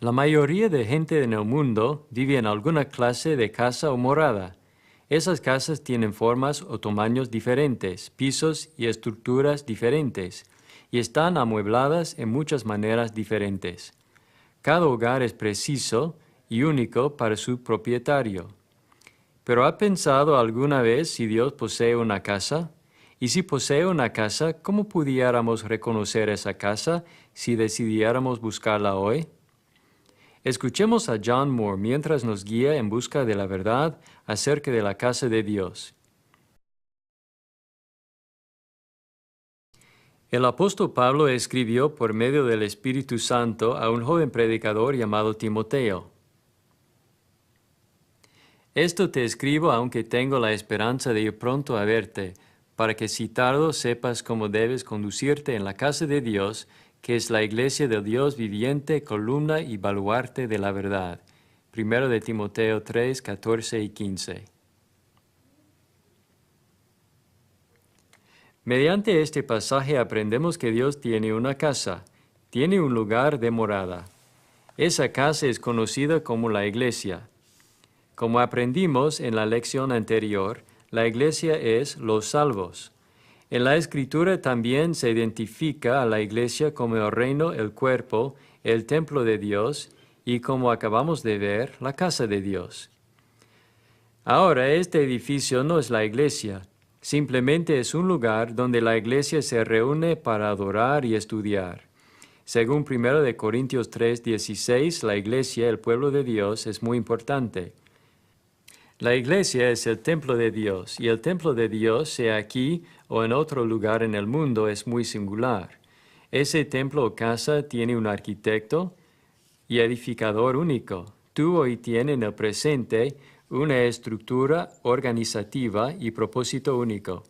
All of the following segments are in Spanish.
La mayoría de gente en el mundo vive en alguna clase de casa o morada. Esas casas tienen formas o tamaños diferentes, pisos y estructuras diferentes, y están amuebladas en muchas maneras diferentes. Cada hogar es preciso y único para su propietario. ¿Pero ha pensado alguna vez si Dios posee una casa? Y si posee una casa, ¿cómo pudiéramos reconocer esa casa si decidiéramos buscarla hoy? Escuchemos a John Moore mientras nos guía en busca de la verdad acerca de la casa de Dios. El apóstol Pablo escribió por medio del Espíritu Santo a un joven predicador llamado Timoteo. Esto te escribo aunque tengo la esperanza de ir pronto a verte, para que si tardo sepas cómo debes conducirte en la casa de Dios, que es la iglesia del Dios viviente, columna y baluarte de la verdad. 1 de Timoteo 3, 14 y 15. Mediante este pasaje aprendemos que Dios tiene una casa, tiene un lugar de morada. Esa casa es conocida como la iglesia. Como aprendimos en la lección anterior, la iglesia es los salvos. En la Escritura también se identifica a la iglesia como el reino, el cuerpo, el templo de Dios y, como acabamos de ver, la casa de Dios. Ahora, este edificio no es la iglesia, simplemente es un lugar donde la iglesia se reúne para adorar y estudiar. Según 1 de Corintios 3:16, la iglesia, el pueblo de Dios, es muy importante. La iglesia es el templo de Dios, y el templo de Dios, sea aquí o en otro lugar en el mundo, es muy singular. Ese templo o casa tiene un arquitecto y edificador único. Tuvo y tiene en el presente una estructura organizativa y propósito único.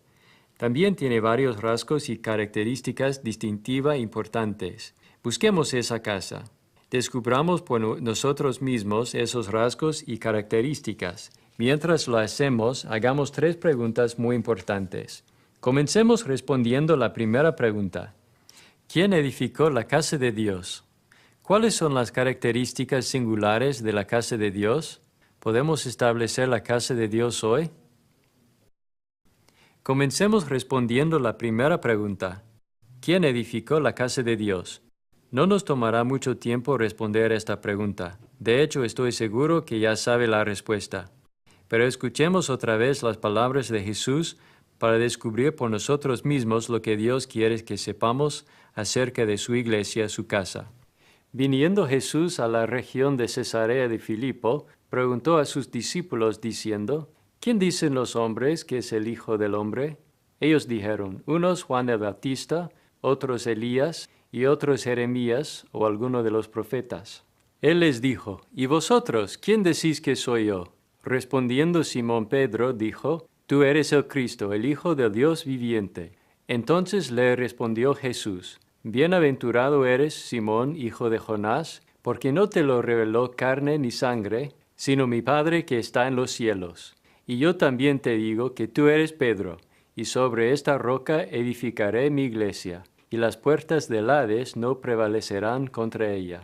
También tiene varios rasgos y características distintivas importantes. Busquemos esa casa. Descubramos por nosotros mismos esos rasgos y características. Mientras lo hacemos, hagamos 3 preguntas muy importantes. Comencemos respondiendo la primera pregunta. ¿Quién edificó la casa de Dios? ¿Cuáles son las características singulares de la casa de Dios? ¿Podemos establecer la casa de Dios hoy? Comencemos respondiendo la primera pregunta. ¿Quién edificó la casa de Dios? No nos tomará mucho tiempo responder esta pregunta. De hecho, estoy seguro que ya sabe la respuesta. Pero escuchemos otra vez las palabras de Jesús para descubrir por nosotros mismos lo que Dios quiere que sepamos acerca de su iglesia, su casa. Viniendo Jesús a la región de Cesarea de Filipo, preguntó a sus discípulos diciendo, ¿quién dicen los hombres que es el Hijo del Hombre? Ellos dijeron, unos Juan el Bautista, otros Elías, y otros Jeremías o alguno de los profetas. Él les dijo, ¿y vosotros, quién decís que soy yo? Respondiendo Simón Pedro, dijo, tú eres el Cristo, el Hijo del Dios viviente. Entonces le respondió Jesús, bienaventurado eres, Simón, hijo de Jonás, porque no te lo reveló carne ni sangre, sino mi Padre que está en los cielos. Y yo también te digo que tú eres Pedro, y sobre esta roca edificaré mi iglesia, y las puertas del Hades no prevalecerán contra ella.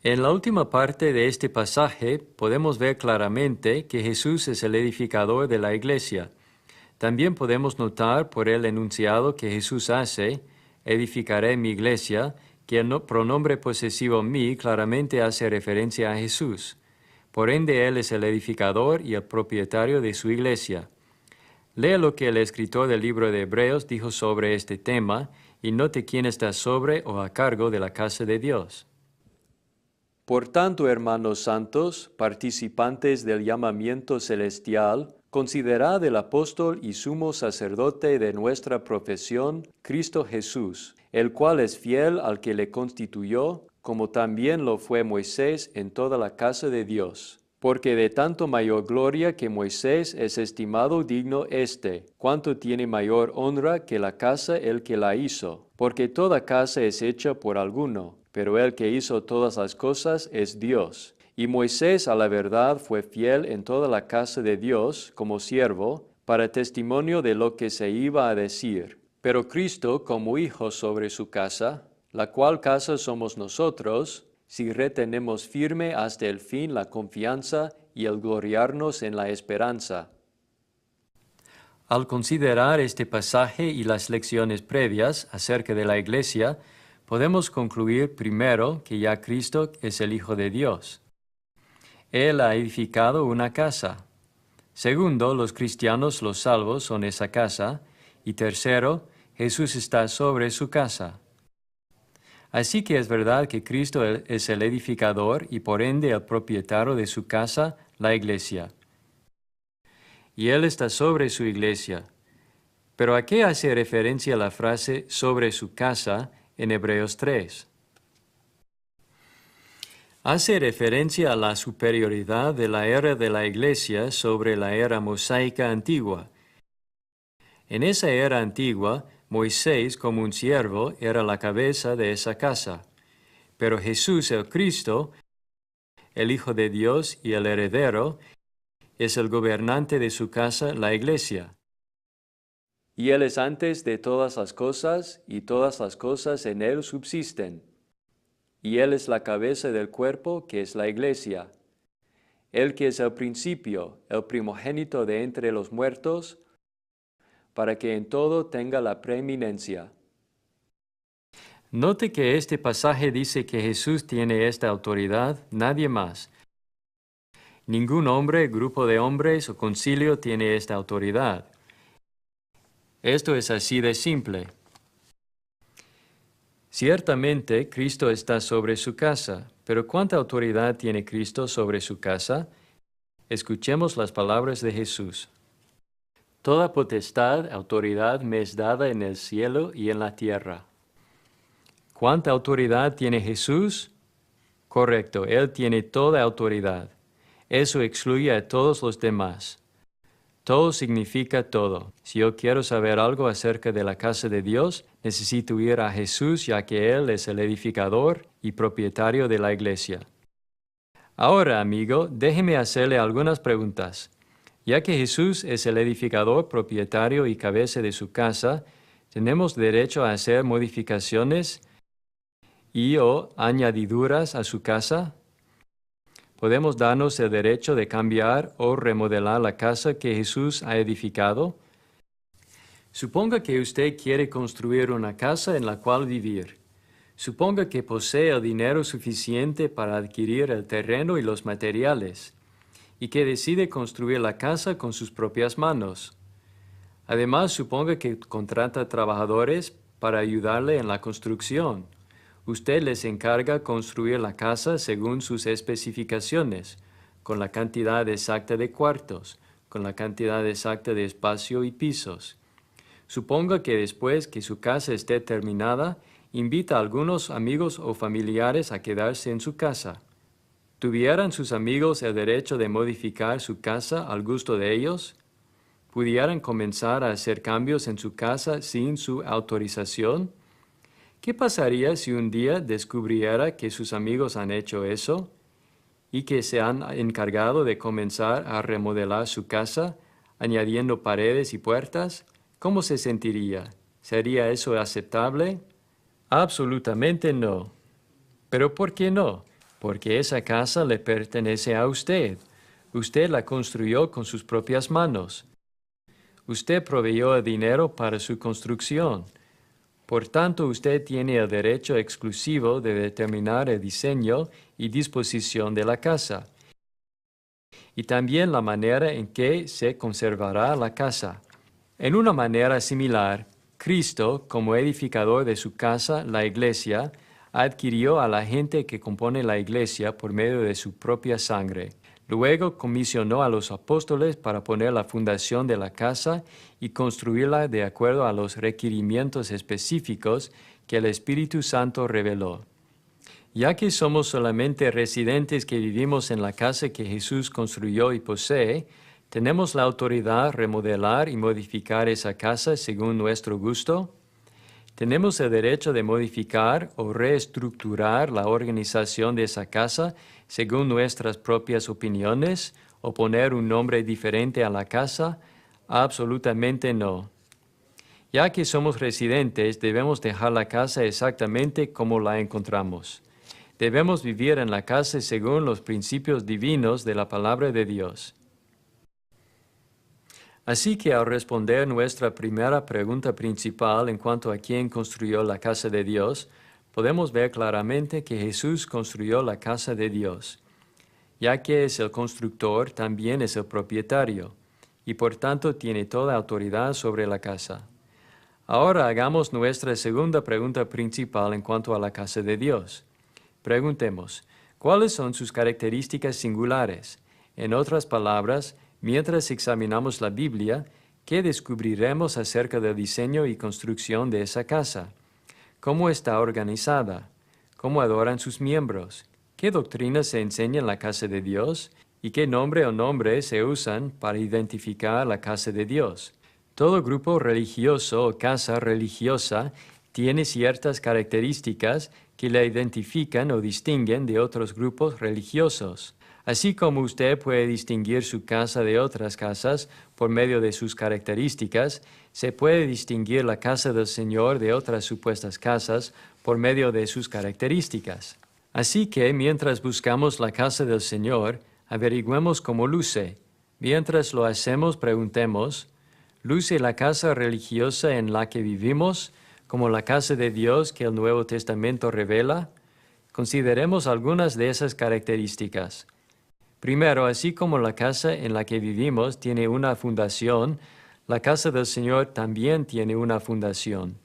En la última parte de este pasaje podemos ver claramente que Jesús es el edificador de la iglesia. También podemos notar por el enunciado que Jesús hace, edificaré mi iglesia, que el pronombre posesivo mi claramente hace referencia a Jesús. Por ende, Él es el edificador y el propietario de su iglesia. Lea lo que el escritor del libro de Hebreos dijo sobre este tema y note quién está sobre o a cargo de la casa de Dios. Por tanto, hermanos santos, participantes del llamamiento celestial, considerad el apóstol y sumo sacerdote de nuestra profesión, Cristo Jesús, el cual es fiel al que le constituyó, como también lo fue Moisés en toda la casa de Dios. Porque de tanto mayor gloria que Moisés es estimado digno cuanto tiene mayor honra que la casa el que la hizo. Porque toda casa es hecha por alguno, pero el que hizo todas las cosas es Dios. Y Moisés a la verdad fue fiel en toda la casa de Dios como siervo, para testimonio de lo que se iba a decir. Pero Cristo como hijo sobre su casa, la cual casa somos nosotros, si retenemos firme hasta el fin la confianza y el gloriarnos en la esperanza. Al considerar este pasaje y las lecciones previas acerca de la Iglesia, podemos concluir primero que ya Cristo es el Hijo de Dios. Él ha edificado una casa. Segundo, los cristianos, los salvos, son esa casa. Y tercero, Jesús está sobre su casa. Así que es verdad que Cristo es el edificador y por ende el propietario de su casa, la Iglesia. Y Él está sobre su Iglesia. Pero ¿a qué hace referencia la frase sobre su casa en Hebreos 3? Hace referencia a la superioridad de la era de la Iglesia sobre la era mosaica antigua. En esa era antigua, Moisés, como un siervo, era la cabeza de esa casa. Pero Jesús, el Cristo, el Hijo de Dios y el heredero, es el gobernante de su casa, la Iglesia. Y Él es antes de todas las cosas, y todas las cosas en Él subsisten. Y Él es la cabeza del cuerpo, que es la Iglesia. Él que es el principio, el primogénito de entre los muertos, para que en todo tenga la preeminencia. Note que este pasaje dice que Jesús tiene esta autoridad, nadie más. Ningún hombre, grupo de hombres o concilio tiene esta autoridad. Esto es así de simple. Ciertamente, Cristo está sobre su casa, pero ¿cuánta autoridad tiene Cristo sobre su casa? Escuchemos las palabras de Jesús. Toda potestad, autoridad me es dada en el cielo y en la tierra. ¿Cuánta autoridad tiene Jesús? Correcto, Él tiene toda autoridad. Eso excluye a todos los demás. Todo significa todo. Si yo quiero saber algo acerca de la casa de Dios, necesito ir a Jesús, ya que Él es el edificador y propietario de la iglesia. Ahora, amigo, déjeme hacerle algunas preguntas. Ya que Jesús es el edificador, propietario y cabeza de su casa, ¿tenemos derecho a hacer modificaciones y/o añadiduras a su casa? ¿Podemos darnos el derecho de cambiar o remodelar la casa que Jesús ha edificado? Suponga que usted quiere construir una casa en la cual vivir. Suponga que posee el dinero suficiente para adquirir el terreno y los materiales, y que decide construir la casa con sus propias manos. Además, suponga que contrata trabajadores para ayudarle en la construcción. Usted les encarga construir la casa según sus especificaciones, con la cantidad exacta de cuartos, con la cantidad exacta de espacio y pisos. Suponga que después que su casa esté terminada, invita a algunos amigos o familiares a quedarse en su casa. ¿Tuvieran sus amigos el derecho de modificar su casa al gusto de ellos? ¿Pudieran comenzar a hacer cambios en su casa sin su autorización? ¿Qué pasaría si un día descubriera que sus amigos han hecho eso y que se han encargado de comenzar a remodelar su casa, añadiendo paredes y puertas? ¿Cómo se sentiría? ¿Sería eso aceptable? Absolutamente no. ¿Pero por qué no? Porque esa casa le pertenece a usted. Usted la construyó con sus propias manos. Usted proveyó el dinero para su construcción. Por tanto, usted tiene el derecho exclusivo de determinar el diseño y disposición de la casa, y también la manera en que se conservará la casa. En una manera similar, Cristo, como edificador de su casa, la Iglesia, adquirió a la gente que compone la Iglesia por medio de su propia sangre. Luego comisionó a los apóstoles para poner la fundación de la casa y construirla de acuerdo a los requerimientos específicos que el Espíritu Santo reveló. Ya que somos solamente residentes que vivimos en la casa que Jesús construyó y posee, ¿tenemos la autoridad de remodelar y modificar esa casa según nuestro gusto? ¿Tenemos el derecho de modificar o reestructurar la organización de esa casa según nuestras propias opiniones o poner un nombre diferente a la casa? Absolutamente no. Ya que somos residentes, debemos dejar la casa exactamente como la encontramos. Debemos vivir en la casa según los principios divinos de la palabra de Dios. Así que al responder nuestra primera pregunta principal en cuanto a quién construyó la casa de Dios, podemos ver claramente que Jesús construyó la casa de Dios. Ya que es el constructor, también es el propietario, y por tanto tiene toda autoridad sobre la casa. Ahora hagamos nuestra segunda pregunta principal en cuanto a la casa de Dios. Preguntemos, ¿cuáles son sus características singulares? En otras palabras, mientras examinamos la Biblia, ¿qué descubriremos acerca del diseño y construcción de esa casa? ¿Cómo está organizada? ¿Cómo adoran sus miembros? ¿Qué doctrinas se enseña en la casa de Dios? ¿Y qué nombre o nombres se usan para identificar la casa de Dios? Todo grupo religioso o casa religiosa tiene ciertas características que la identifican o distinguen de otros grupos religiosos. Así como usted puede distinguir su casa de otras casas por medio de sus características, se puede distinguir la casa del Señor de otras supuestas casas por medio de sus características. Así que mientras buscamos la casa del Señor, averigüemos cómo luce. Mientras lo hacemos, preguntemos, ¿luce la casa religiosa en la que vivimos como la casa de Dios que el Nuevo Testamento revela? Consideremos algunas de esas características. Primero, así como la casa en la que vivimos tiene una fundación, la casa del Señor también tiene una fundación.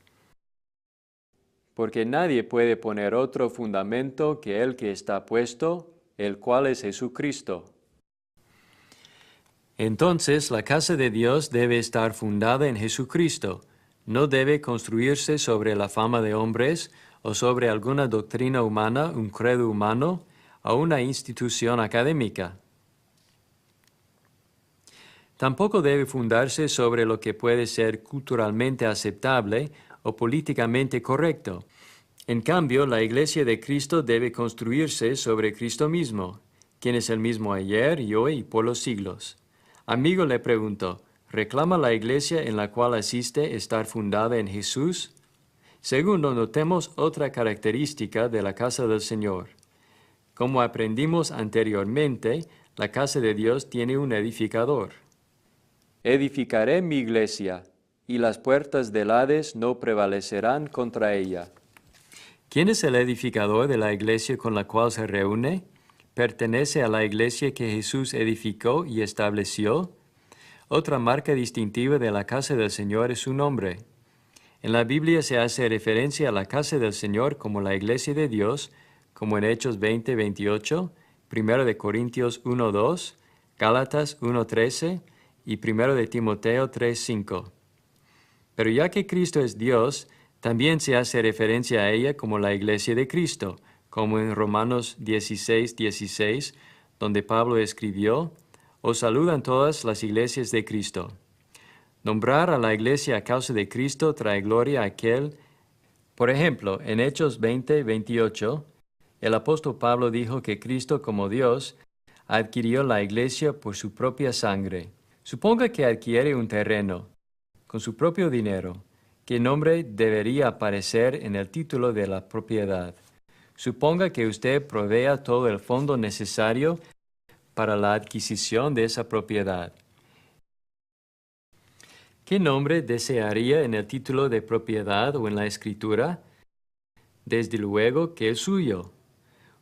Porque nadie puede poner otro fundamento que el que está puesto, el cual es Jesucristo. Entonces, la casa de Dios debe estar fundada en Jesucristo. No debe construirse sobre la fama de hombres o sobre alguna doctrina humana, un credo humano o una institución académica. Tampoco debe fundarse sobre lo que puede ser culturalmente aceptable o políticamente correcto. En cambio, la Iglesia de Cristo debe construirse sobre Cristo mismo, quien es el mismo ayer y hoy y por los siglos. Amigo, le pregunto, ¿reclama la Iglesia en la cual asiste estar fundada en Jesús? Segundo, notemos otra característica de la casa del Señor. Como aprendimos anteriormente, la casa de Dios tiene un edificador. Edificaré mi iglesia, y las puertas del Hades no prevalecerán contra ella. ¿Quién es el edificador de la iglesia con la cual se reúne? ¿Pertenece a la iglesia que Jesús edificó y estableció? Otra marca distintiva de la casa del Señor es su nombre. En la Biblia se hace referencia a la casa del Señor como la iglesia de Dios, como en Hechos 20:28, 1 de Corintios 1:2, Gálatas 1:13 y 1 de Timoteo 3:5. Pero ya que Cristo es Dios, también se hace referencia a ella como la iglesia de Cristo, como en Romanos 16:16, donde Pablo escribió, «Os saludan todas las iglesias de Cristo». Nombrar a la iglesia a causa de Cristo trae gloria a aquel. Por ejemplo, en Hechos 20:28, el apóstol Pablo dijo que Cristo como Dios adquirió la iglesia por su propia sangre. Suponga que adquiere un terreno con su propio dinero. ¿Qué nombre debería aparecer en el título de la propiedad? Suponga que usted provea todo el fondo necesario para la adquisición de esa propiedad. ¿Qué nombre desearía en el título de propiedad o en la escritura? Desde luego que es suyo.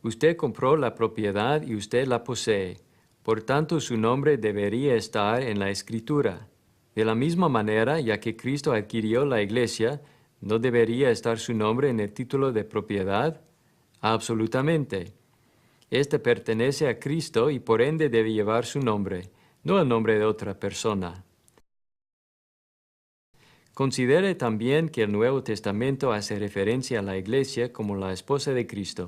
Usted compró la propiedad y usted la posee. Por tanto, su nombre debería estar en la escritura. De la misma manera, ya que Cristo adquirió la iglesia, ¿no debería estar su nombre en el título de propiedad? Absolutamente. Este pertenece a Cristo y por ende debe llevar su nombre, no el nombre de otra persona. Considere también que el Nuevo Testamento hace referencia a la iglesia como la esposa de Cristo.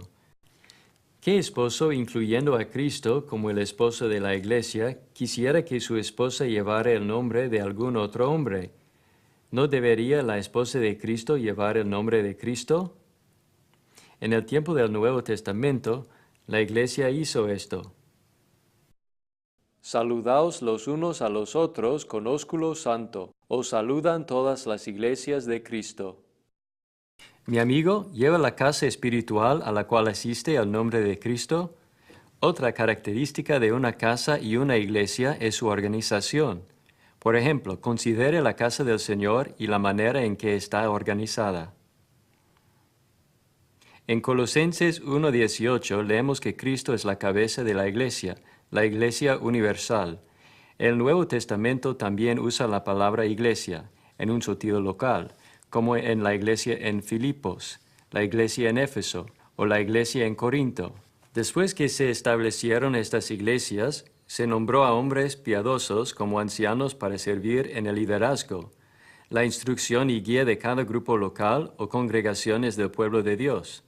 ¿Qué esposo, incluyendo a Cristo como el esposo de la iglesia, quisiera que su esposa llevara el nombre de algún otro hombre? ¿No debería la esposa de Cristo llevar el nombre de Cristo? En el tiempo del Nuevo Testamento, la iglesia hizo esto. Saludaos los unos a los otros con ósculo santo. Os saludan todas las iglesias de Cristo. Mi amigo, ¿lleva la casa espiritual a la cual asiste al nombre de Cristo? Otra característica de una casa y una iglesia es su organización. Por ejemplo, considere la casa del Señor y la manera en que está organizada. En Colosenses 1:18 leemos que Cristo es la cabeza de la iglesia universal. El Nuevo Testamento también usa la palabra iglesia, en un sentido local, como en la iglesia en Filipos, la iglesia en Éfeso o la iglesia en Corinto. Después que se establecieron estas iglesias, se nombró a hombres piadosos como ancianos para servir en el liderazgo, la instrucción y guía de cada grupo local o congregaciones del pueblo de Dios.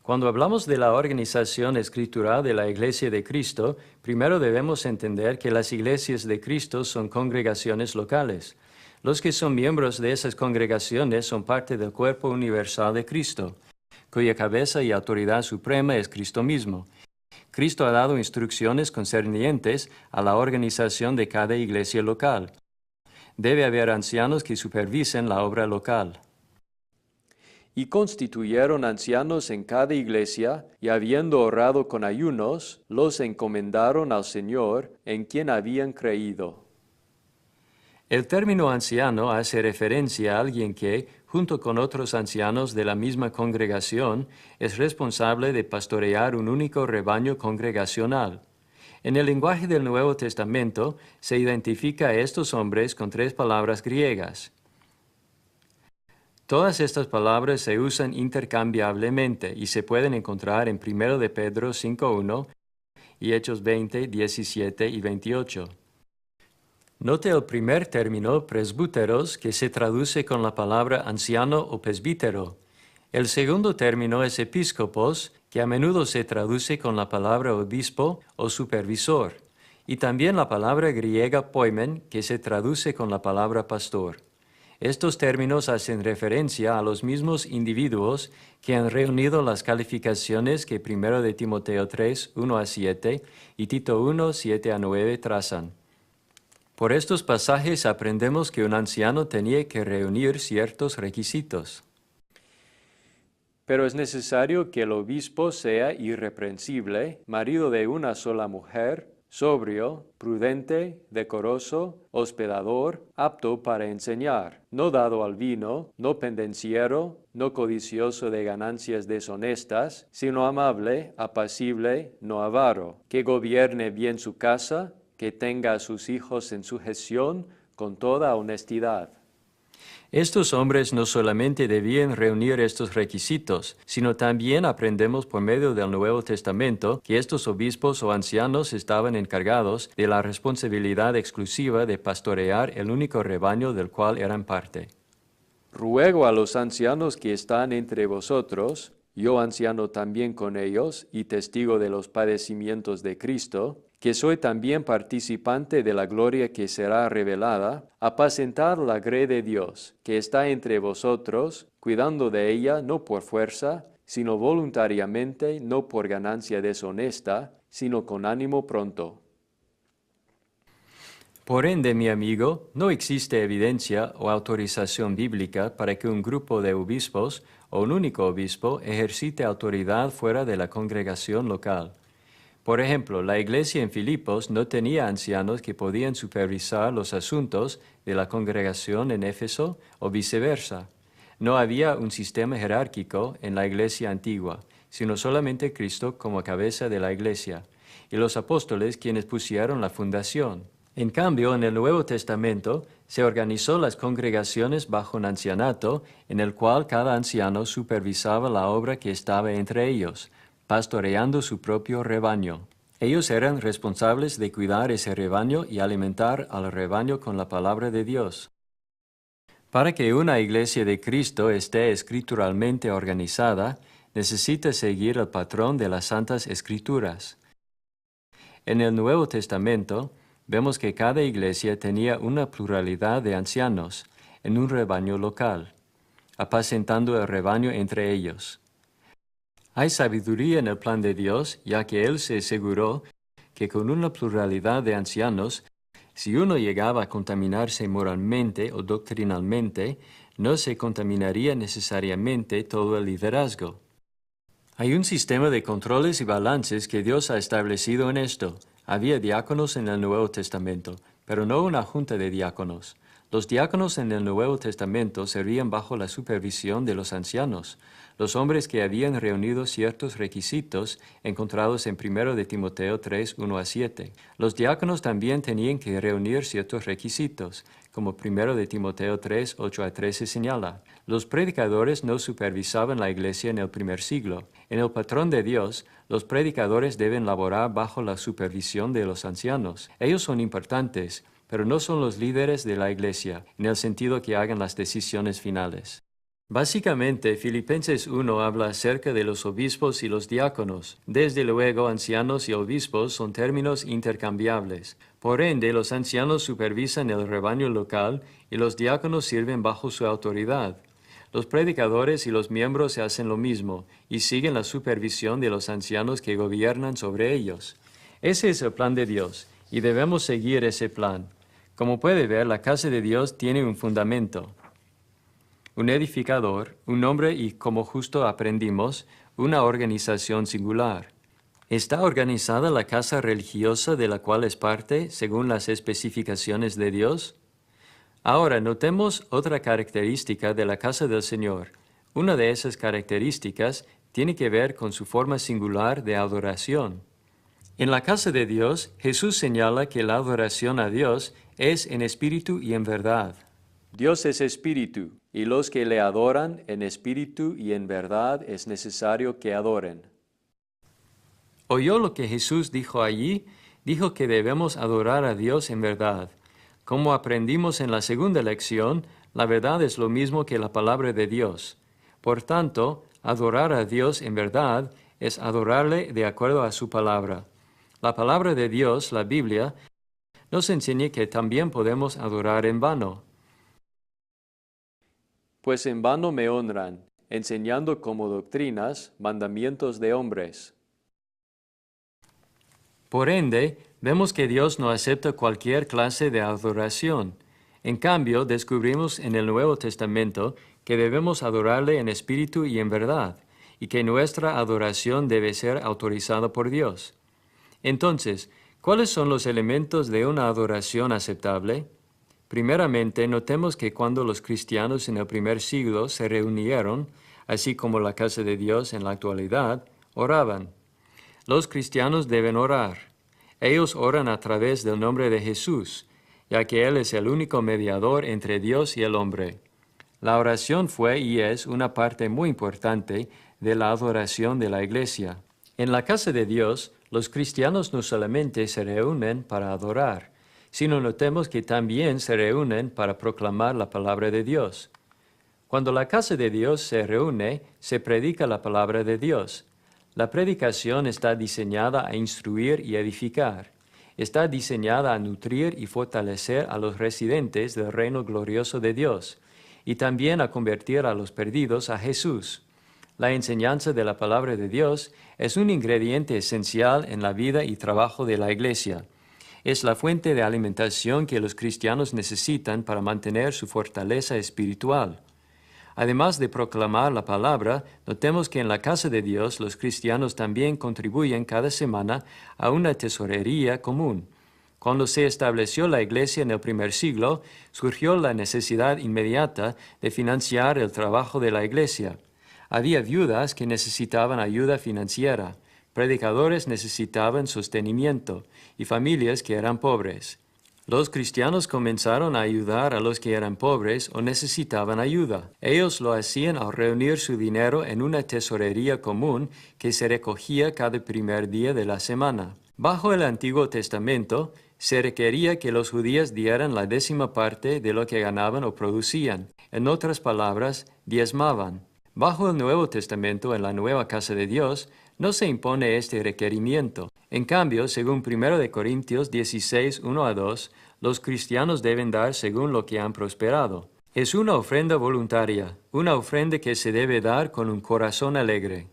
Cuando hablamos de la organización escritural de la Iglesia de Cristo, primero debemos entender que las iglesias de Cristo son congregaciones locales. Los que son miembros de esas congregaciones son parte del cuerpo universal de Cristo, cuya cabeza y autoridad suprema es Cristo mismo. Cristo ha dado instrucciones concernientes a la organización de cada iglesia local. Debe haber ancianos que supervisen la obra local. Y constituyeron ancianos en cada iglesia, y habiendo orado con ayunos, los encomendaron al Señor, en quien habían creído. El término anciano hace referencia a alguien que, junto con otros ancianos de la misma congregación, es responsable de pastorear un único rebaño congregacional. En el lenguaje del Nuevo Testamento se identifica a estos hombres con 3 palabras griegas. Todas estas palabras se usan intercambiablemente y se pueden encontrar en 1 de Pedro 5:1 y Hechos 20, 17 y 28. Note el primer término, presbúteros, que se traduce con la palabra anciano o presbítero. El segundo término es episcopos, que a menudo se traduce con la palabra obispo o supervisor, y también la palabra griega poimen, que se traduce con la palabra pastor. Estos términos hacen referencia a los mismos individuos que han reunido las calificaciones que 1 de Timoteo 3, 1-7 y Tito 1, 7-9 trazan. Por estos pasajes aprendemos que un anciano tenía que reunir ciertos requisitos. Pero es necesario que el obispo sea irreprensible, marido de una sola mujer, sobrio, prudente, decoroso, hospedador, apto para enseñar, no dado al vino, no pendenciero, no codicioso de ganancias deshonestas, sino amable, apacible, no avaro, que gobierne bien su casa, que tenga a sus hijos en sujeción con toda honestidad. Estos hombres no solamente debían reunir estos requisitos, sino también aprendemos por medio del Nuevo Testamento que estos obispos o ancianos estaban encargados de la responsabilidad exclusiva de pastorear el único rebaño del cual eran parte. Ruego a los ancianos que están entre vosotros, yo anciano también con ellos y testigo de los padecimientos de Cristo, que soy también participante de la gloria que será revelada, apacentad la grey de Dios, que está entre vosotros, cuidando de ella no por fuerza, sino voluntariamente, no por ganancia deshonesta, sino con ánimo pronto. Por ende, mi amigo, no existe evidencia o autorización bíblica para que un grupo de obispos o un único obispo ejercite autoridad fuera de la congregación local. Por ejemplo, la iglesia en Filipos no tenía ancianos que podían supervisar los asuntos de la congregación en Éfeso o viceversa. No había un sistema jerárquico en la iglesia antigua, sino solamente Cristo como cabeza de la iglesia, y los apóstoles quienes pusieron la fundación. En cambio, en el Nuevo Testamento se organizó las congregaciones bajo un ancianato en el cual cada anciano supervisaba la obra que estaba entre ellos, pastoreando su propio rebaño. Ellos eran responsables de cuidar ese rebaño y alimentar al rebaño con la palabra de Dios. Para que una iglesia de Cristo esté escrituralmente organizada, necesita seguir el patrón de las Santas Escrituras. En el Nuevo Testamento, vemos que cada iglesia tenía una pluralidad de ancianos en un rebaño local, apacentando el rebaño entre ellos. Hay sabiduría en el plan de Dios, ya que Él se aseguró que con una pluralidad de ancianos, si uno llegaba a contaminarse moralmente o doctrinalmente, no se contaminaría necesariamente todo el liderazgo. Hay un sistema de controles y balances que Dios ha establecido en esto. Había diáconos en el Nuevo Testamento, pero no una junta de diáconos. Los diáconos en el Nuevo Testamento servían bajo la supervisión de los ancianos, los hombres que habían reunido ciertos requisitos encontrados en 1 de Timoteo 3, 1 a 7. Los diáconos también tenían que reunir ciertos requisitos, como 1 de Timoteo 3, 8 a 13 señala. Los predicadores no supervisaban la iglesia en el primer siglo. En el patrón de Dios, los predicadores deben laborar bajo la supervisión de los ancianos. Ellos son importantes, pero no son los líderes de la iglesia, en el sentido que hagan las decisiones finales. Básicamente, Filipenses 1 habla acerca de los obispos y los diáconos. Desde luego, ancianos y obispos son términos intercambiables. Por ende, los ancianos supervisan el rebaño local y los diáconos sirven bajo su autoridad. Los predicadores y los miembros hacen lo mismo y siguen la supervisión de los ancianos que gobiernan sobre ellos. Ese es el plan de Dios y debemos seguir ese plan. Como puede ver, la casa de Dios tiene un fundamento, un edificador, un hombre y, como justo aprendimos, una organización singular. ¿Está organizada la casa religiosa de la cual es parte según las especificaciones de Dios? Ahora, notemos otra característica de la casa del Señor. Una de esas características tiene que ver con su forma singular de adoración. En la casa de Dios, Jesús señala que la adoración a Dios es en espíritu y en verdad. Dios es espíritu, y los que le adoran en espíritu y en verdad es necesario que adoren. ¿Oyó lo que Jesús dijo allí? Dijo que debemos adorar a Dios en verdad. Como aprendimos en la segunda lección, la verdad es lo mismo que la palabra de Dios. Por tanto, adorar a Dios en verdad es adorarle de acuerdo a su palabra. La palabra de Dios, la Biblia, nos enseña que también podemos adorar en vano. Pues en vano me honran, enseñando como doctrinas mandamientos de hombres. Por ende, vemos que Dios no acepta cualquier clase de adoración. En cambio, descubrimos en el Nuevo Testamento que debemos adorarle en espíritu y en verdad, y que nuestra adoración debe ser autorizada por Dios. Entonces, ¿cuáles son los elementos de una adoración aceptable? Primeramente, notemos que cuando los cristianos en el primer siglo se reunieron, así como la casa de Dios en la actualidad, oraban. Los cristianos deben orar. Ellos oran a través del nombre de Jesús, ya que Él es el único mediador entre Dios y el hombre. La oración fue y es una parte muy importante de la adoración de la Iglesia. En la casa de Dios, los cristianos no solamente se reúnen para adorar, sino notemos que también se reúnen para proclamar la palabra de Dios. Cuando la casa de Dios se reúne, se predica la palabra de Dios. La predicación está diseñada a instruir y edificar. Está diseñada a nutrir y fortalecer a los residentes del reino glorioso de Dios, y también a convertir a los perdidos a Jesús. La enseñanza de la palabra de Dios es un ingrediente esencial en la vida y trabajo de la Iglesia. Es la fuente de alimentación que los cristianos necesitan para mantener su fortaleza espiritual. Además de proclamar la palabra, notemos que en la casa de Dios los cristianos también contribuyen cada semana a una tesorería común. Cuando se estableció la Iglesia en el primer siglo, surgió la necesidad inmediata de financiar el trabajo de la Iglesia. Había viudas que necesitaban ayuda financiera, predicadores necesitaban sostenimiento y familias que eran pobres. Los cristianos comenzaron a ayudar a los que eran pobres o necesitaban ayuda. Ellos lo hacían al reunir su dinero en una tesorería común que se recogía cada primer día de la semana. Bajo el Antiguo Testamento, se requería que los judíos dieran la 10ª parte de lo que ganaban o producían. En otras palabras, diezmaban. Bajo el Nuevo Testamento, en la nueva casa de Dios, no se impone este requerimiento. En cambio, según 1 Corintios 16, 1 a 2, los cristianos deben dar según lo que han prosperado. Es una ofrenda voluntaria, una ofrenda que se debe dar con un corazón alegre.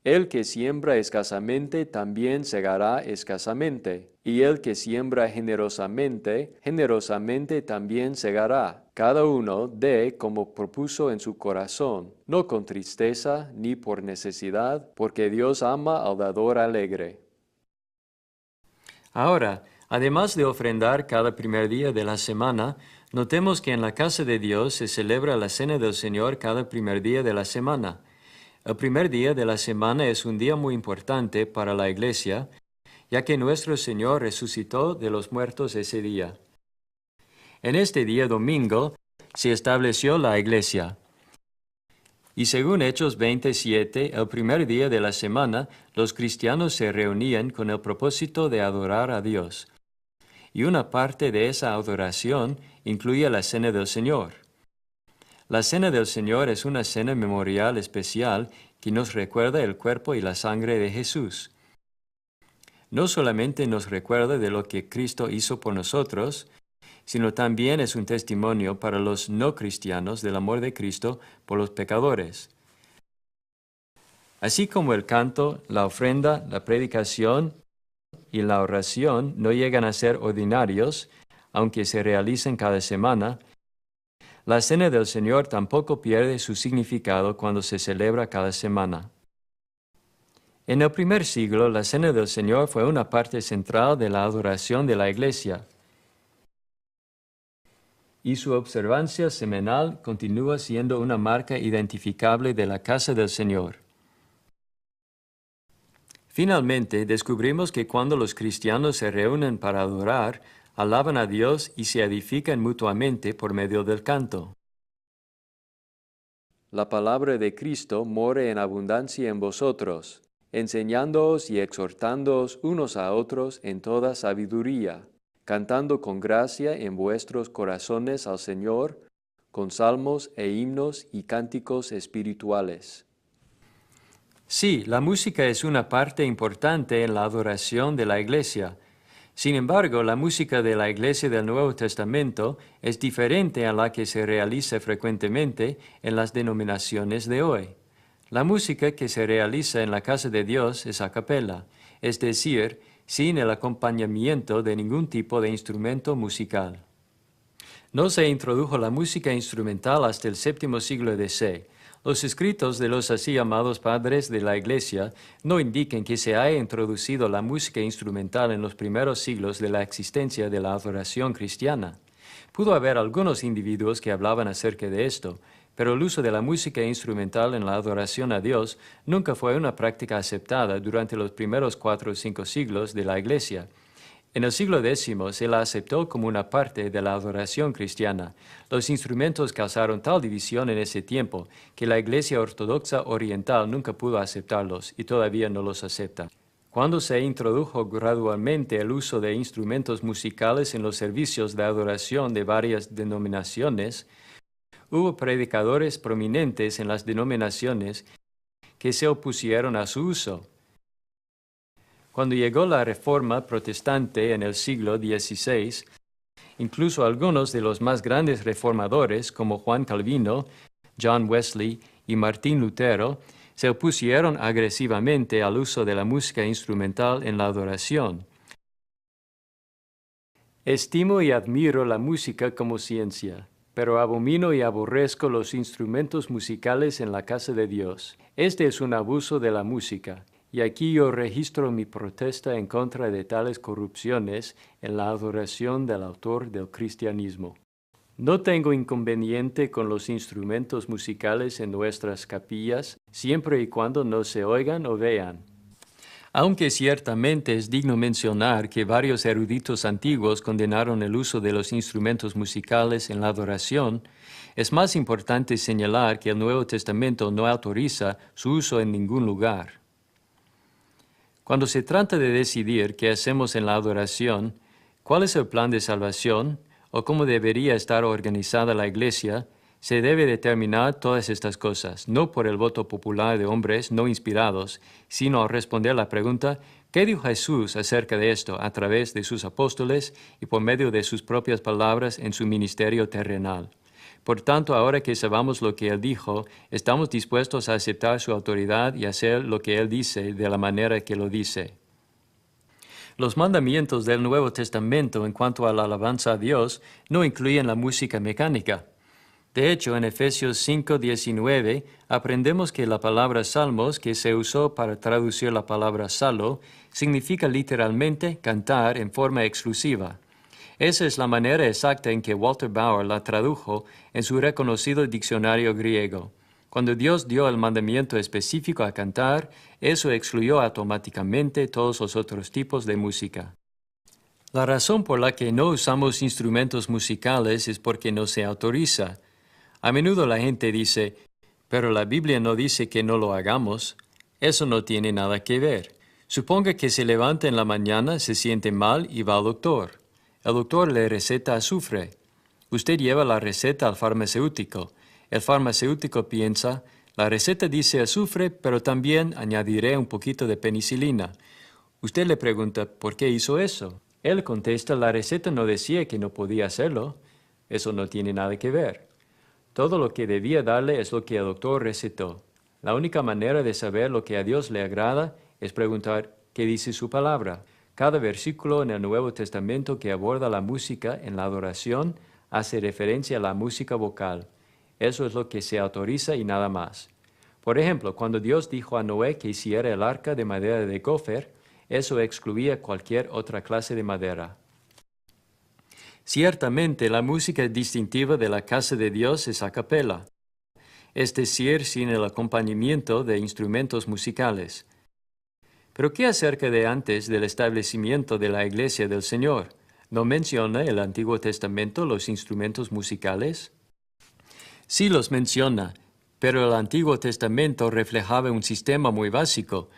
El que siembra escasamente también segará escasamente, y el que siembra generosamente, generosamente también segará. Cada uno dé como propuso en su corazón, no con tristeza ni por necesidad, porque Dios ama al dador alegre. Ahora, además de ofrendar cada primer día de la semana, notemos que en la casa de Dios se celebra la Cena del Señor cada primer día de la semana. El primer día de la semana es un día muy importante para la Iglesia, ya que nuestro Señor resucitó de los muertos ese día. En este día domingo se estableció la Iglesia. Y según Hechos 27, el primer día de la semana, los cristianos se reunían con el propósito de adorar a Dios. Y una parte de esa adoración incluye la Cena del Señor. La Cena del Señor es una cena memorial especial que nos recuerda el cuerpo y la sangre de Jesús. No solamente nos recuerda de lo que Cristo hizo por nosotros, sino también es un testimonio para los no cristianos del amor de Cristo por los pecadores. Así como el canto, la ofrenda, la predicación y la oración no llegan a ser ordinarios, aunque se realicen cada semana, la Cena del Señor tampoco pierde su significado cuando se celebra cada semana. En el primer siglo, la Cena del Señor fue una parte central de la adoración de la Iglesia, y su observancia semanal continúa siendo una marca identificable de la casa del Señor. Finalmente, descubrimos que cuando los cristianos se reúnen para adorar, alaban a Dios y se edifican mutuamente por medio del canto. La palabra de Cristo more en abundancia en vosotros, enseñándoos y exhortándoos unos a otros en toda sabiduría, cantando con gracia en vuestros corazones al Señor, con salmos e himnos y cánticos espirituales. Sí, la música es una parte importante en la adoración de la Iglesia. Sin embargo, la música de la Iglesia del Nuevo Testamento es diferente a la que se realiza frecuentemente en las denominaciones de hoy. La música que se realiza en la casa de Dios es a capella, es decir, sin el acompañamiento de ningún tipo de instrumento musical. No se introdujo la música instrumental hasta el VII siglo DC. Los escritos de los así llamados padres de la Iglesia no indican que se haya introducido la música instrumental en los primeros siglos de la existencia de la adoración cristiana. Pudo haber algunos individuos que hablaban acerca de esto, pero el uso de la música instrumental en la adoración a Dios nunca fue una práctica aceptada durante los primeros 4 o 5 siglos de la Iglesia. En el siglo X se la aceptó como una parte de la adoración cristiana. Los instrumentos causaron tal división en ese tiempo que la Iglesia Ortodoxa Oriental nunca pudo aceptarlos y todavía no los acepta. Cuando se introdujo gradualmente el uso de instrumentos musicales en los servicios de adoración de varias denominaciones, hubo predicadores prominentes en las denominaciones que se opusieron a su uso. Cuando llegó la Reforma protestante en el siglo XVI, incluso algunos de los más grandes reformadores, como Juan Calvino, John Wesley y Martín Lutero, se opusieron agresivamente al uso de la música instrumental en la adoración. Estimo y admiro la música como ciencia, pero abomino y aborrezco los instrumentos musicales en la casa de Dios. Este es un abuso de la música. Y aquí yo registro mi protesta en contra de tales corrupciones en la adoración del autor del cristianismo. No tengo inconveniente con los instrumentos musicales en nuestras capillas, siempre y cuando no se oigan o vean. Aunque ciertamente es digno mencionar que varios eruditos antiguos condenaron el uso de los instrumentos musicales en la adoración, es más importante señalar que el Nuevo Testamento no autoriza su uso en ningún lugar. Cuando se trata de decidir qué hacemos en la adoración, cuál es el plan de salvación o cómo debería estar organizada la Iglesia, se debe determinar todas estas cosas, no por el voto popular de hombres no inspirados, sino al responder la pregunta, ¿qué dijo Jesús acerca de esto a través de sus apóstoles y por medio de sus propias palabras en su ministerio terrenal? Por tanto, ahora que sabemos lo que Él dijo, estamos dispuestos a aceptar su autoridad y hacer lo que Él dice de la manera que lo dice. Los mandamientos del Nuevo Testamento en cuanto a la alabanza a Dios no incluyen la música mecánica. De hecho, en Efesios 5:19 aprendemos que la palabra salmos, que se usó para traducir la palabra salo, significa literalmente cantar en forma exclusiva. Esa es la manera exacta en que Walter Bauer la tradujo en su reconocido diccionario griego. Cuando Dios dio el mandamiento específico a cantar, eso excluyó automáticamente todos los otros tipos de música. La razón por la que no usamos instrumentos musicales es porque no se autoriza. A menudo la gente dice, pero la Biblia no dice que no lo hagamos. Eso no tiene nada que ver. Suponga que se levanta en la mañana, se siente mal y va al doctor. El doctor le receta azufre. Usted lleva la receta al farmacéutico. El farmacéutico piensa, la receta dice azufre, pero también añadiré un poquito de penicilina. Usted le pregunta, ¿por qué hizo eso? Él contesta, la receta no decía que no podía hacerlo. Eso no tiene nada que ver. Todo lo que debía darle es lo que el doctor recetó. La única manera de saber lo que a Dios le agrada es preguntar, ¿qué dice su palabra? Cada versículo en el Nuevo Testamento que aborda la música en la adoración hace referencia a la música vocal. Eso es lo que se autoriza y nada más. Por ejemplo, cuando Dios dijo a Noé que hiciera el arca de madera de gofer, eso excluía cualquier otra clase de madera. Ciertamente, la música distintiva de la casa de Dios es a capella, es decir, sin el acompañamiento de instrumentos musicales. Pero ¿qué acerca de antes del establecimiento de la Iglesia del Señor? ¿No menciona el Antiguo Testamento los instrumentos musicales? Sí los menciona, pero el Antiguo Testamento reflejaba un sistema muy básico,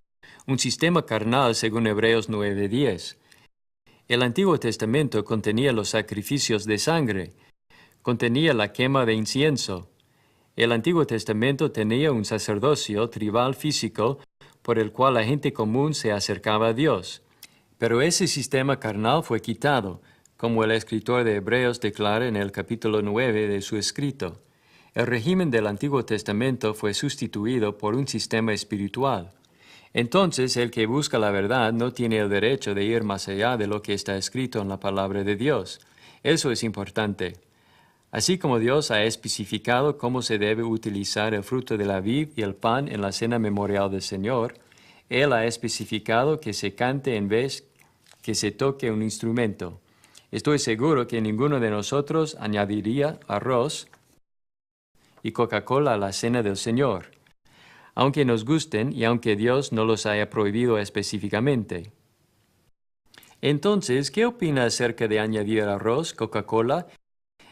un sistema carnal según Hebreos 9:10. El Antiguo Testamento contenía los sacrificios de sangre, contenía la quema de incienso. El Antiguo Testamento tenía un sacerdocio tribal físico por el cual la gente común se acercaba a Dios. Pero ese sistema carnal fue quitado, como el escritor de Hebreos declara en el capítulo 9 de su escrito. El régimen del Antiguo Testamento fue sustituido por un sistema espiritual. Entonces, el que busca la verdad no tiene el derecho de ir más allá de lo que está escrito en la palabra de Dios. Eso es importante. Así como Dios ha especificado cómo se debe utilizar el fruto de la vid y el pan en la cena memorial del Señor, Él ha especificado que se cante en vez que se toque un instrumento. Estoy seguro que ninguno de nosotros añadiría arroz y Coca-Cola a la cena del Señor, aunque nos gusten y aunque Dios no los haya prohibido específicamente. Entonces, ¿qué opina acerca de añadir arroz, Coca-Cola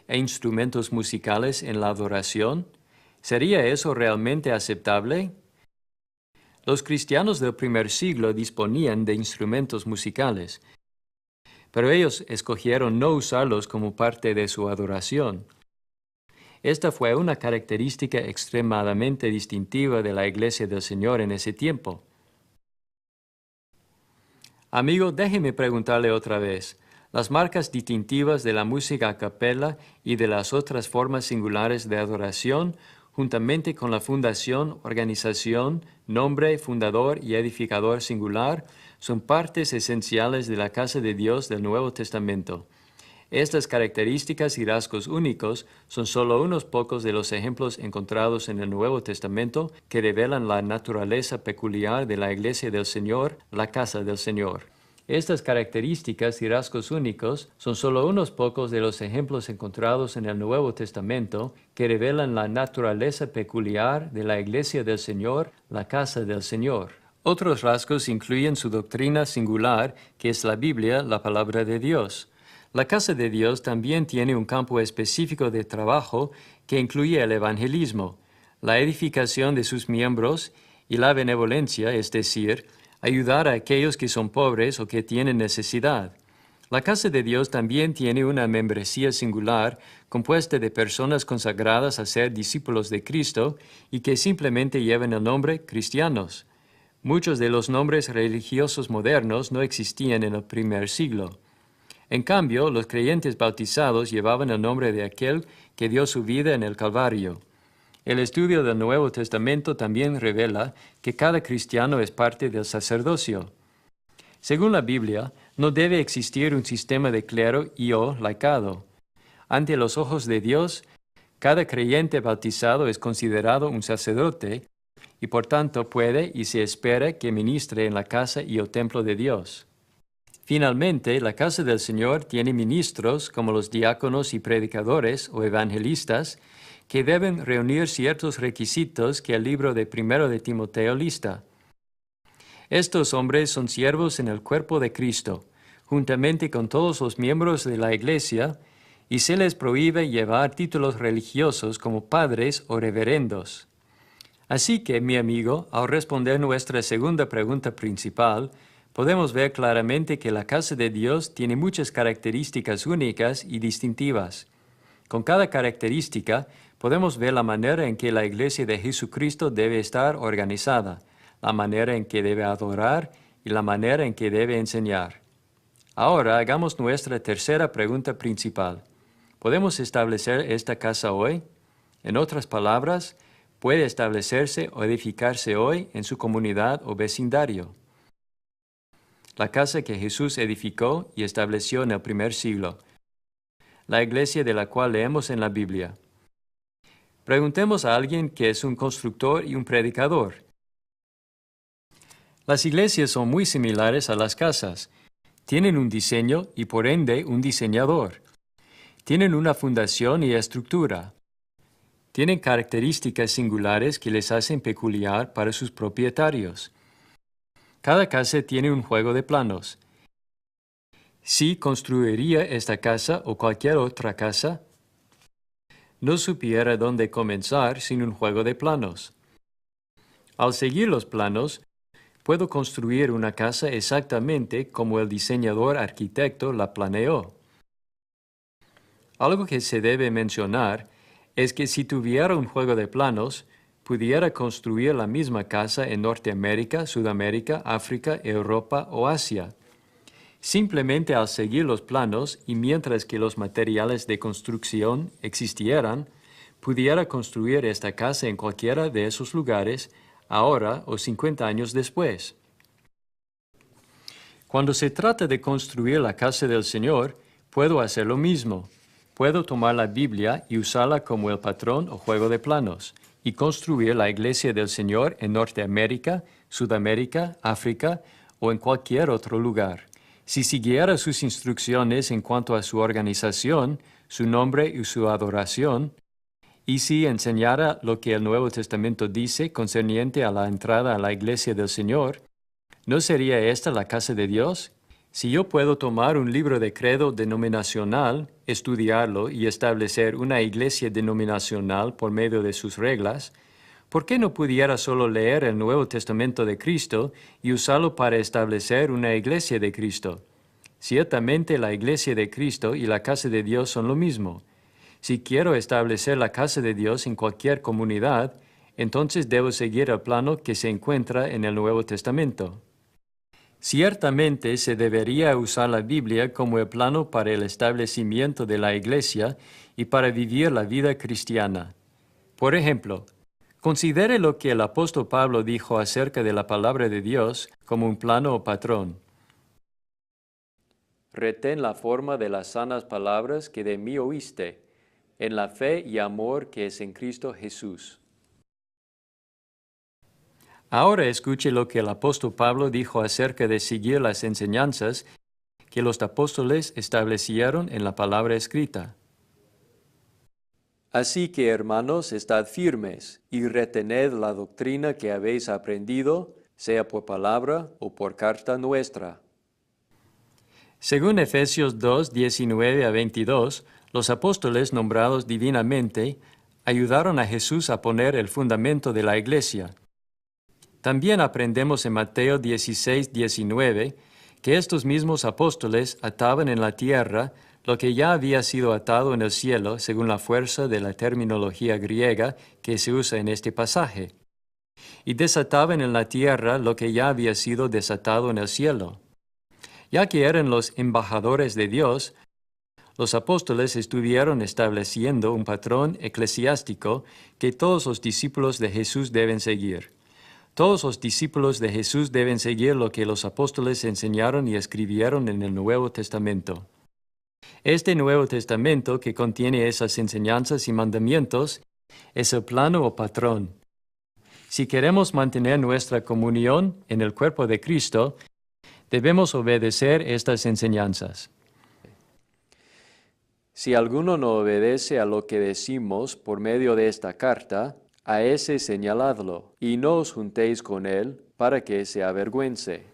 e instrumentos musicales en la adoración? ¿Sería eso realmente aceptable? Los cristianos del primer siglo disponían de instrumentos musicales, pero ellos escogieron no usarlos como parte de su adoración. Esta fue una característica extremadamente distintiva de la Iglesia del Señor en ese tiempo. Amigo, déjeme preguntarle otra vez. Las marcas distintivas de la música a capella y de las otras formas singulares de adoración, juntamente con la fundación, organización, nombre, fundador y edificador singular, son partes esenciales de la casa de Dios del Nuevo Testamento. Estas características y rasgos únicos son solo unos pocos de los ejemplos encontrados en el Nuevo Testamento que revelan la naturaleza peculiar de la Iglesia del Señor, la casa del Señor. Estas características y rasgos únicos son solo unos pocos de los ejemplos encontrados en el Nuevo Testamento que revelan la naturaleza peculiar de la Iglesia del Señor, la casa del Señor. Otros rasgos incluyen su doctrina singular, que es la Biblia, la palabra de Dios. La casa de Dios también tiene un campo específico de trabajo que incluye el evangelismo, la edificación de sus miembros y la benevolencia, es decir, ayudar a aquellos que son pobres o que tienen necesidad. La casa de Dios también tiene una membresía singular compuesta de personas consagradas a ser discípulos de Cristo y que simplemente llevan el nombre cristianos. Muchos de los nombres religiosos modernos no existían en el primer siglo. En cambio, los creyentes bautizados llevaban el nombre de aquel que dio su vida en el Calvario. El estudio del Nuevo Testamento también revela que cada cristiano es parte del sacerdocio. Según la Biblia, no debe existir un sistema de clero y o laicado. Ante los ojos de Dios, cada creyente bautizado es considerado un sacerdote y por tanto puede y se espera que ministre en la casa y el templo de Dios. Finalmente, la casa del Señor tiene ministros como los diáconos y predicadores o evangelistas que deben reunir ciertos requisitos que el libro de 1 de Timoteo lista. Estos hombres son siervos en el cuerpo de Cristo, juntamente con todos los miembros de la Iglesia, y se les prohíbe llevar títulos religiosos como padres o reverendos. Así que, mi amigo, al responder nuestra segunda pregunta principal, podemos ver claramente que la casa de Dios tiene muchas características únicas y distintivas. Con cada característica, podemos ver la manera en que la Iglesia de Jesucristo debe estar organizada, la manera en que debe adorar y la manera en que debe enseñar. Ahora hagamos nuestra tercera pregunta principal. ¿Podemos establecer esta casa hoy? En otras palabras, ¿puede establecerse o edificarse hoy en su comunidad o vecindario? La casa que Jesús edificó y estableció en el primer siglo, la iglesia de la cual leemos en la Biblia. Preguntemos a alguien que es un constructor y un predicador. Las iglesias son muy similares a las casas. Tienen un diseño y por ende un diseñador. Tienen una fundación y estructura. Tienen características singulares que les hacen peculiar para sus propietarios. Cada casa tiene un juego de planos. Si construiría esta casa o cualquier otra casa, no supiera dónde comenzar sin un juego de planos. Al seguir los planos, puedo construir una casa exactamente como el diseñador arquitecto la planeó. Algo que se debe mencionar es que si tuviera un juego de planos, pudiera construir la misma casa en Norteamérica, Sudamérica, África, Europa o Asia. Simplemente al seguir los planos y mientras que los materiales de construcción existieran, pudiera construir esta casa en cualquiera de esos lugares, ahora o 50 años después. Cuando se trata de construir la casa del Señor, puedo hacer lo mismo. Puedo tomar la Biblia y usarla como el patrón o juego de planos, y construir la iglesia del Señor en Norteamérica, Sudamérica, África o en cualquier otro lugar. Si siguiera sus instrucciones en cuanto a su organización, su nombre y su adoración, y si enseñara lo que el Nuevo Testamento dice concerniente a la entrada a la iglesia del Señor, ¿no sería esta la casa de Dios? Si yo puedo tomar un libro de credo denominacional, estudiarlo y establecer una iglesia denominacional por medio de sus reglas, ¿por qué no pudiera solo leer el Nuevo Testamento de Cristo y usarlo para establecer una iglesia de Cristo? Ciertamente la iglesia de Cristo y la casa de Dios son lo mismo. Si quiero establecer la casa de Dios en cualquier comunidad, entonces debo seguir el plano que se encuentra en el Nuevo Testamento. Ciertamente se debería usar la Biblia como el plano para el establecimiento de la iglesia y para vivir la vida cristiana. Por ejemplo, considere lo que el apóstol Pablo dijo acerca de la palabra de Dios como un plano o patrón. Retén la forma de las sanas palabras que de mí oíste, en la fe y amor que es en Cristo Jesús. Ahora escuche lo que el apóstol Pablo dijo acerca de seguir las enseñanzas que los apóstoles establecieron en la palabra escrita. Así que, hermanos, estad firmes y retened la doctrina que habéis aprendido, sea por palabra o por carta nuestra. Según Efesios 2, 19 a 22, los apóstoles nombrados divinamente ayudaron a Jesús a poner el fundamento de la iglesia. También aprendemos en Mateo 16, 19, que estos mismos apóstoles ataban en la tierra lo que ya había sido atado en el cielo según la fuerza de la terminología griega que se usa en este pasaje, y desataban en la tierra lo que ya había sido desatado en el cielo. Ya que eran los embajadores de Dios, los apóstoles estuvieron estableciendo un patrón eclesiástico que todos los discípulos de Jesús deben seguir. Todos los discípulos de Jesús deben seguir lo que los apóstoles enseñaron y escribieron en el Nuevo Testamento. Este Nuevo Testamento, que contiene esas enseñanzas y mandamientos, es el plano o patrón. Si queremos mantener nuestra comunión en el cuerpo de Cristo, debemos obedecer estas enseñanzas. Si alguno no obedece a lo que decimos por medio de esta carta, a ese señaladlo, y no os juntéis con él, para que se avergüence.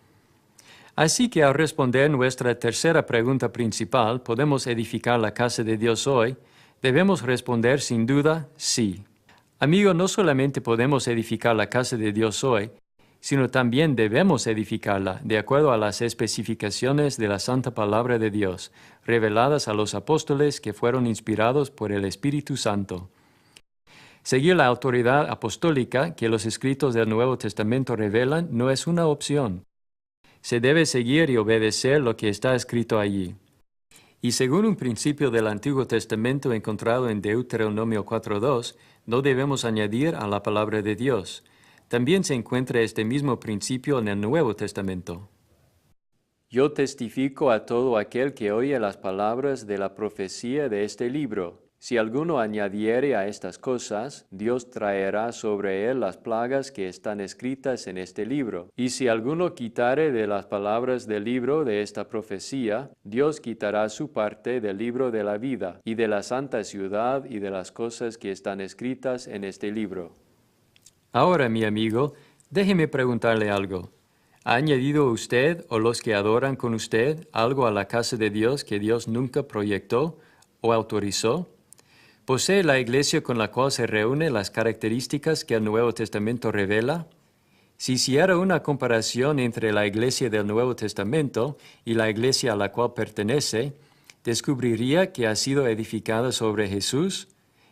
Así que al responder nuestra tercera pregunta principal, ¿podemos edificar la casa de Dios hoy? Debemos responder sin duda, sí. Amigo, no solamente podemos edificar la casa de Dios hoy, sino también debemos edificarla de acuerdo a las especificaciones de la Santa Palabra de Dios, reveladas a los apóstoles que fueron inspirados por el Espíritu Santo. Seguir la autoridad apostólica que los escritos del Nuevo Testamento revelan no es una opción. Se debe seguir y obedecer lo que está escrito allí. Y según un principio del Antiguo Testamento encontrado en Deuteronomio 4:2, no debemos añadir a la palabra de Dios. También se encuentra este mismo principio en el Nuevo Testamento. Yo testifico a todo aquel que oye las palabras de la profecía de este libro. Si alguno añadiere a estas cosas, Dios traerá sobre él las plagas que están escritas en este libro. Y si alguno quitare de las palabras del libro de esta profecía, Dios quitará su parte del libro de la vida, y de la santa ciudad, y de las cosas que están escritas en este libro. Ahora, mi amigo, déjeme preguntarle algo. ¿Ha añadido usted o los que adoran con usted algo a la casa de Dios que Dios nunca proyectó o autorizó? ¿Posee la iglesia con la cual se reúne las características que el Nuevo Testamento revela? Si hiciera una comparación entre la iglesia del Nuevo Testamento y la iglesia a la cual pertenece, descubriría que ha sido edificada sobre Jesús,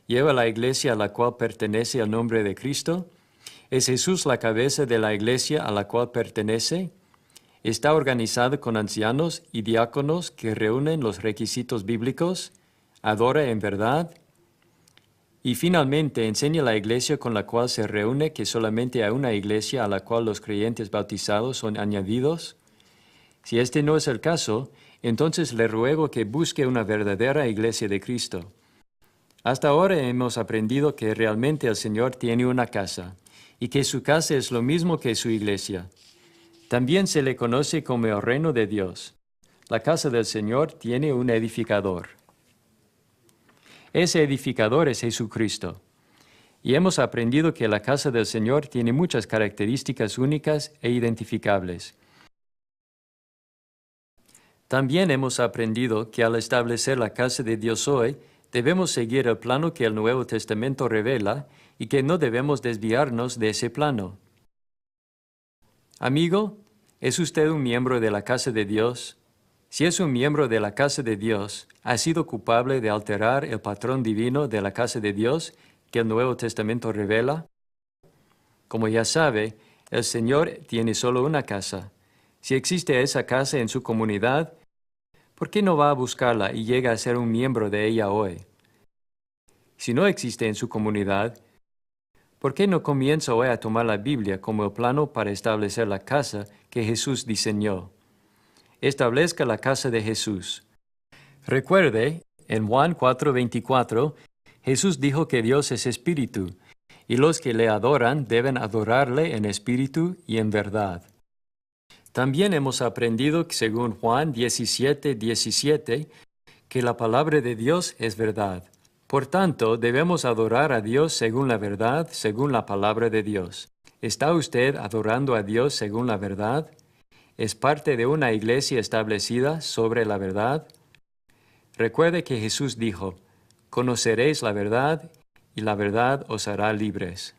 lleva la iglesia a la cual pertenece el nombre de Cristo. ¿Es Jesús la cabeza de la iglesia a la cual pertenece? ¿Está organizada con ancianos y diáconos que reúnen los requisitos bíblicos? ¿Adora en verdad? Y finalmente, ¿enseña la iglesia con la cual se reúne que solamente hay una iglesia a la cual los creyentes bautizados son añadidos? Si este no es el caso, entonces le ruego que busque una verdadera iglesia de Cristo. Hasta ahora hemos aprendido que realmente el Señor tiene una casa, y que su casa es lo mismo que su iglesia. También se le conoce como el reino de Dios. La casa del Señor tiene un edificador. Ese edificador es Jesucristo. Y hemos aprendido que la casa del Señor tiene muchas características únicas e identificables. También hemos aprendido que al establecer la casa de Dios hoy, debemos seguir el plano que el Nuevo Testamento revela y que no debemos desviarnos de ese plano. Amigo, ¿es usted un miembro de la casa de Dios? Si es un miembro de la casa de Dios, ¿ha sido culpable de alterar el patrón divino de la casa de Dios que el Nuevo Testamento revela? Como ya sabe, el Señor tiene solo una casa. Si existe esa casa en su comunidad, ¿por qué no va a buscarla y llega a ser un miembro de ella hoy? Si no existe en su comunidad, ¿por qué no comienza hoy a tomar la Biblia como el plano para establecer la casa que Jesús diseñó? Establezca la casa de Jesús. Recuerde, en Juan 4:24, Jesús dijo que Dios es espíritu, y los que le adoran deben adorarle en espíritu y en verdad. También hemos aprendido, según Juan 17:17, que la palabra de Dios es verdad. Por tanto, debemos adorar a Dios según la verdad, según la palabra de Dios. ¿Está usted adorando a Dios según la verdad? ¿Es parte de una iglesia establecida sobre la verdad? Recuerde que Jesús dijo, «Conoceréis la verdad, y la verdad os hará libres».